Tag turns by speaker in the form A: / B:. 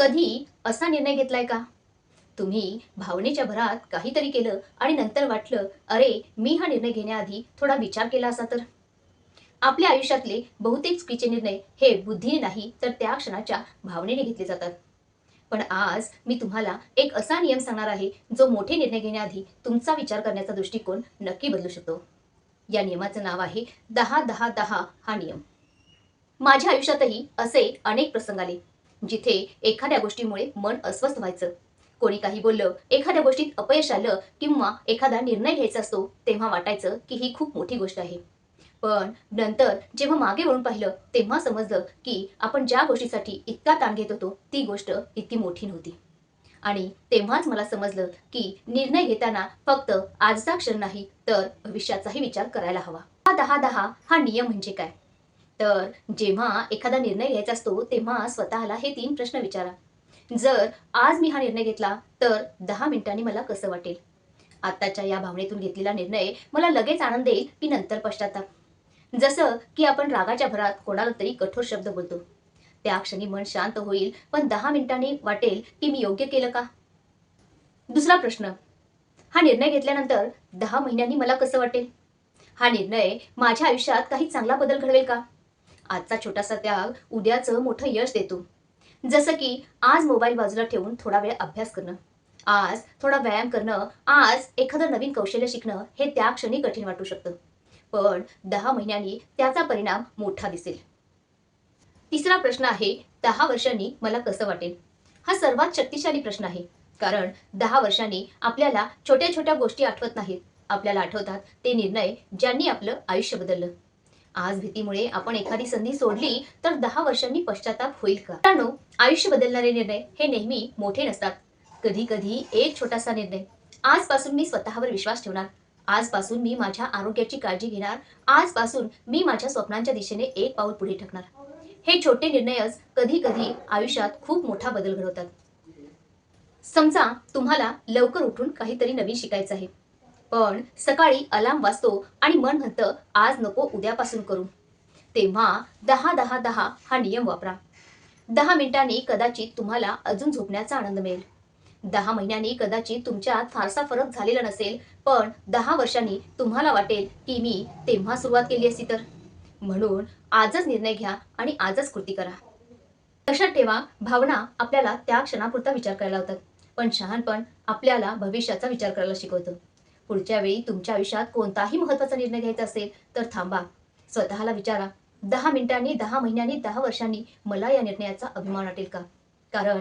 A: कधी असा निर्णय घेतलाय का? तुम्ही भावनेच्या भरात काहीतरी केलं आणि नंतर वाटलं, "अरे, मी हा निर्णय घेण्याआधी थोडा विचार केला असता तर?" आपल्या आयुष्यातले बहुतेक चुकीचे निर्णय हे बुद्धीने नाही, तर त्या क्षणाच्या भावनेने घेतले जातात. पण आज मी तुम्हाला एक असा नियम सांगणार आहे, जो मोठे निर्णय घेण्याआधी तुमचा विचार करण्याचा दृष्टिकोन नक्की बदलू शकतो. या नियमाचं नाव आहे 10-10-10 हा नियम. माझ्या आयुष्यातही असे अनेक प्रसंग आले, जिथे एखाद्या गोष्टीमुळे मन अस्वस्थ व्हायचं. कोणी काही बोललं, एखाद्या गोष्टीत अपयश आलं किंवा एखादा निर्णय घ्यायचा असतो, तेव्हा वाटायचं की ही खूप मोठी गोष्ट आहे. पण नंतर जेव्हा मागे वळून पाहिलं, तेव्हा समजलं की आपण ज्या गोष्टीसाठी इतका ताण घेत होतो, ती गोष्ट इतकी मोठी नव्हती. आणि तेव्हाच मला समजलं की निर्णय घेताना फक्त आजचा क्षण नाही, तर भविष्याचाही विचार करायला हवा. हा 10-10 हा नियम म्हणजे काय? तर जेव्हा एखादा निर्णय घ्यायचा असतो, तेव्हा स्वतःला हे 3 प्रश्न विचारा. जर आज मी हा निर्णय घेतला, तर 10 मिनिटांनी मला कसं वाटेल? आत्ताच्या या भावनेतून घेतलेला निर्णय मला लगेच आनंद देईल की नंतर पश्चाताप? जसं की आपण रागाच्या भरात कोणाला तरी कठोर शब्द बोलतो. त्या क्षणी मन शांत होईल, पण 10 मिनिटांनी वाटेल की मी योग्य केलं का? दुसरा प्रश्न, हा निर्णय घेतल्यानंतर 10 महिन्यांनी मला कसं वाटेल? हा निर्णय माझ्या आयुष्यात काही चांगला बदल घडवेल का? आजचा छोटासा त्याग उद्याचं मोठं यश देतो. जसं की आज मोबाईल बाजूला ठेवून थोडा वेळ अभ्यास करणं, आज थोडा व्यायाम करणं, आज एखादं नवीन कौशल्य शिकणं हे त्या क्षणी कठीण वाटू शकतं. पण 10 महिन्यांनी त्याचा परिणाम मोठा दिसेल. तिसरा प्रश्न आहे, 10 वर्षांनी मला कसं वाटेल? हा सर्वात शक्तिशाली प्रश्न आहे. कारण 10 वर्षांनी आपल्याला छोट्या-छोट्या गोष्टी आठवत नाहीत. आपल्याला आठवतात ते निर्णय ज्यांनी आपलं आयुष्य बदललं. आज भीतीमुळे आपण एखादी संधी सोडली, तर 10 वर्षांनी पश्चाताप होईल का? मित्रांनो, आयुष्य बदलणारे निर्णय हे नेहमी मोठे नसतात. कधी-कधी एक छोटासा निर्णय, आजपासून मी स्वतःवर विश्वास ठेवणार, आजपासून मी माझ्या आरोग्याची काळजी घेणार, आजपासून मी माझ्या स्वप्नांच्या दिशेने एक पाऊल पुढे टाकणार. हे छोटे निर्णयच कधी-कधी आयुष्यात खूप मोठा बदल घडवतात. समजा तुम्हाला लवकर उठून काहीतरी नवीन शिकायचं आहे. पण सकाळी अलार्म वाजतो आणि मन म्हणतं, आज नको उद्यापासून करू. तेव्हा 10-10-10 हा नियम वापरा. 10 मिनिटांनी कदाचित तुम्हाला अजून झोपण्याचा आनंद मिळेल. 10 महिन्यांनी कदाचित तुमच्यात फारसा फरक झालेला नसेल, पण 10 वर्षांनी तुम्हाला वाटेल की मी तेव्हा सुरुवात केली असती तर. म्हणून आजच निर्णय घ्या आणि आजच कृती करा. लक्षात ठेवा, भावना आपल्याला त्या क्षणापुरता विचार करायला लावतात, पण शहाणपण आपल्याला भविष्याचा विचार करायला शिकवतं. पुढच्या वेळी तुमच्या आयुष्यात कोणताही महत्त्वाचा निर्णय घ्यायचा असेल, तर थांबा. स्वतःला विचारा, 10 मिनिटांनी, 10 महिन्यांनी, 10 वर्षांनी मला या निर्णयाचा अभिमान वाटेल का? कारण